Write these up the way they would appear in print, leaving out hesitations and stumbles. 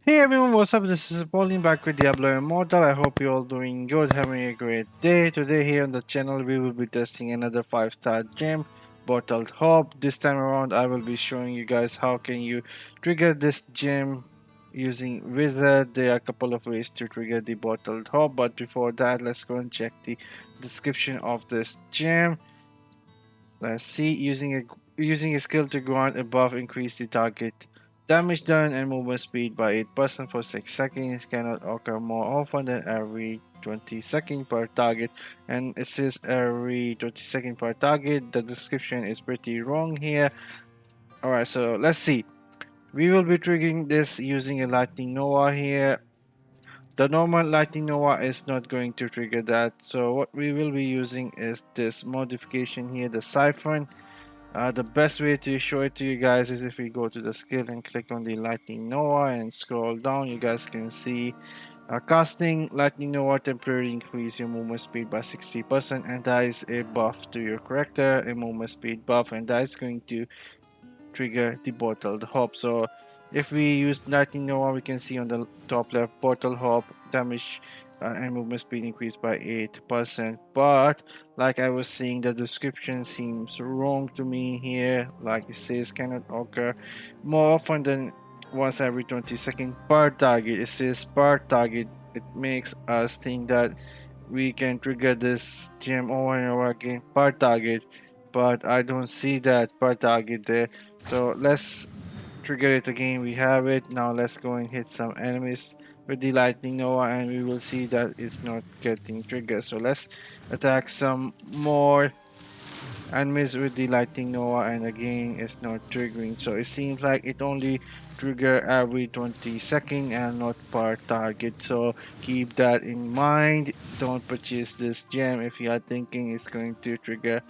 Hey everyone, what's up? This is Apollyon back with Diablo Immortal. I hope you're all doing good, having a great day. Today here on the channel we will be testing another 5-star gem, Bottled Hope. This time around I will be showing you guys how can you trigger this gem using Wizard. There are a couple of ways to trigger the Bottled Hope, but before that let's go and check the description of this gem. Let's see, using a skill to grant above increase the target damage done and movement speed by 8% for 6 seconds. Cannot occur more often than every 20 seconds per target, and it says every 20 seconds per target. The description is pretty wrong here. Alright, so let's see. We will be triggering this using a lightning nova here. The normal lightning nova is not going to trigger that, so what we will be using is this modification here, the siphon. The best way to show it to you guys is if we go to the skill and click on the Lightning Nova and scroll down. You guys can see casting Lightning Nova temporarily increase your movement speed by 60%, and that is a buff to your character, a movement speed buff, and that is going to trigger the bottled hop. So if we use Lightning Nova, we can see on the top left bottle hop damage and movement speed increased by 8%. But like I was saying, the description seems wrong to me here. Like it says cannot occur more often than once every 20 seconds per target. It says per target. It makes us think that we can trigger this gem over and over again per target, but I don't see that per target there. So let's trigger it again. We have it. Now let's go and hit some enemies with the lightning nova and we will see that it's not getting triggered. So let's attack some more enemies with the lightning nova and again it's not triggering. So it seems like it only trigger every 20 seconds and not per target. So keep that in mind. Don't purchase this gem if you are thinking it's going to trigger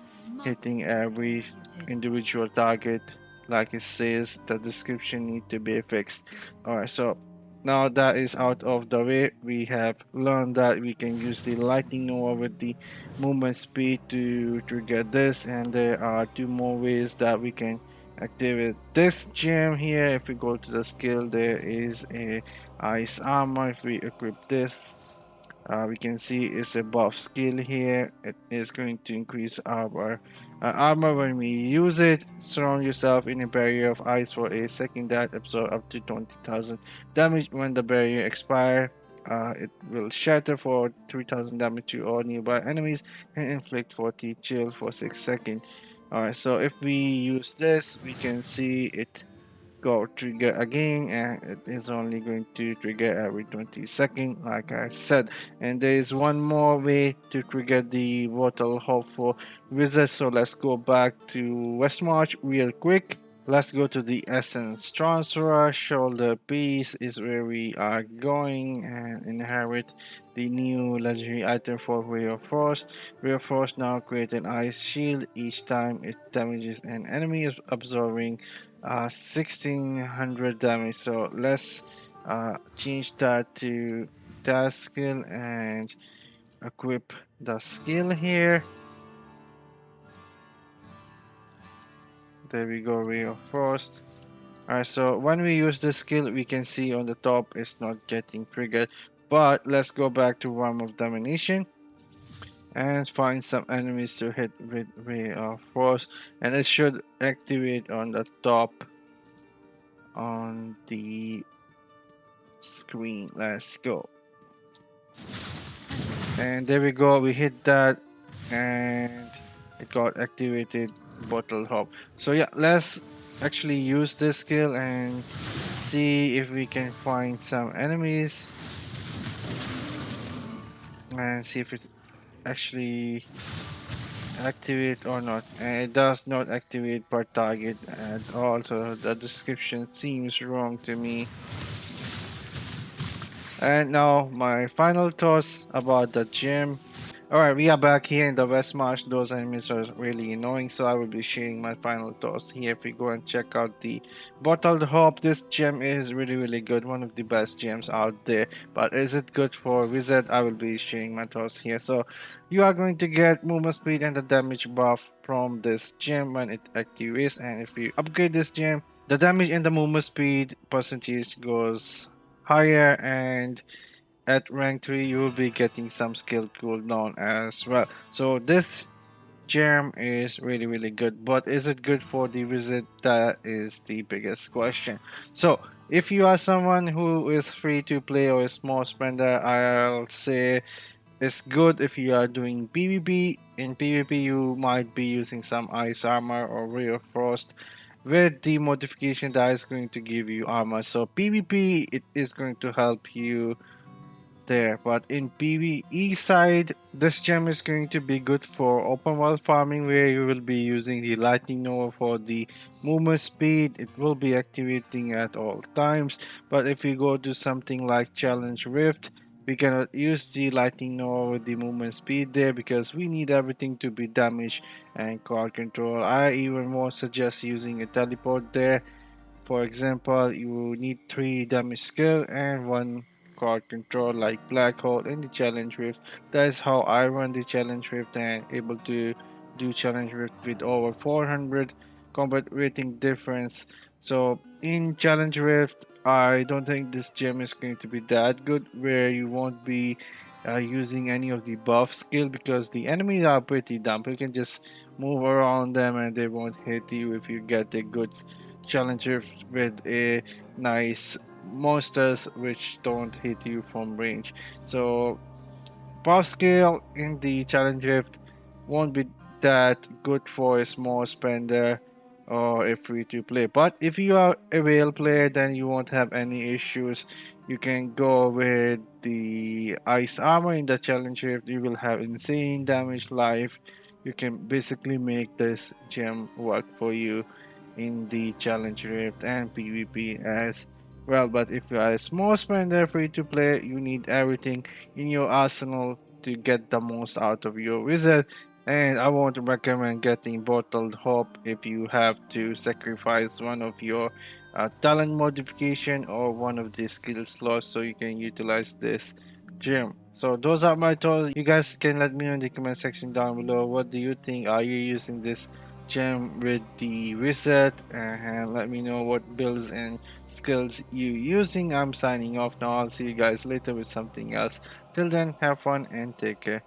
hitting every individual target. Like it says, the description need to be fixed. Alright, so now that is out of the way, we have learned that we can use the lightning nova with the movement speed to trigger this, and there are two more ways that we can activate this gem here. If we go to the skill, there is a ice armor. If we equip this, we can see it's a buff skill here. It is going to increase our armor when we use it. Surround yourself in a barrier of ice for a second that absorb up to 20,000 damage. When the barrier expires, it will shatter for 3,000 damage to all nearby enemies and inflict 40 chill for 6 seconds. Alright, so if we use this, we can see it go trigger again, and it is only going to trigger every 20 seconds like I said. And there is one more way to trigger the bottle hop for wizard, so let's go back to Westmarch real quick. Let's go to the essence transfer. Shoulder piece is where we are going and inherit the new legendary item for Ray of Frost. Ray of Frost now create an ice shield. Each time it damages an enemy, is absorbing 1600 damage. So let's change that to task skill and equip the skill here. There we go, Ray of Frost. Alright, so when we use this skill, we can see on the top it's not getting triggered. But let's go back to Realm of Domination and find some enemies to hit with Ray of Frost, and it should activate on the top on the screen. Let's go. And there we go, we hit that and it got activated, bottle hop. So yeah, let's actually use this skill and see if we can find some enemies and see if it actually activate or not. And it does not activate per target at all, so the description seems wrong to me. And now my final thoughts about the gym. Alright, we are back here in the West Marsh. Those enemies are really annoying, so I will be sharing my final thoughts here. If we go and check out the Bottled Hope, this gem is really good, one of the best gems out there. But is it good for Wizard? I will be sharing my thoughts here. So you are going to get movement speed and the damage buff from this gem when it activates, and if you upgrade this gem, the damage and the movement speed percentage goes higher, and at rank 3 you will be getting some skill cooldown as well. So this gem is really good, but is it good for the visit? That is the biggest question. So if you are someone who is free to play or a small spender, I'll say it's good if you are doing PvP. In PvP you might be using some ice armor or ray of frost with the modification that is going to give you armor. So PvP, it is going to help you there. But in PvE side, this gem is going to be good for open world farming, where you will be using the lightning nova for the movement speed. It will be activating at all times. But if you go to something like challenge rift, we cannot use the lightning nova with the movement speed there, because we need everything to be damage and crowd control. I even more suggest using a teleport there. For example, you need 3 damage skill and 1 card control like Black Hole in the Challenge Rift. That is how I run the Challenge Rift and able to do Challenge Rift with over 400 combat rating difference. So in Challenge Rift, I don't think this gem is going to be that good, where you won't be using any of the buff skill, because the enemies are pretty dumb. You can just move around them and they won't hit you if you get a good challenger with a nice monsters which don't hit you from range. So buff scale in the challenge rift won't be that good for a small spender or a free to play. But if you are a whale player, then you won't have any issues. You can go with the ice armor in the challenge rift. You will have insane damage life. You can basically make this gem work for you in the challenge rift and PvP as well. But if you are a small spender free to play, you need everything in your arsenal to get the most out of your wizard. And I won't recommend getting bottled hope if you have to sacrifice one of your talent modification or one of the skill slots so you can utilize this gem. So those are my thoughts. You guys can let me know in the comment section down below. What do you think? Are you using this gem with the reset? And let me know what builds and skills you using. I'm signing off now. I'll see you guys later with something else. Till then, have fun and take care.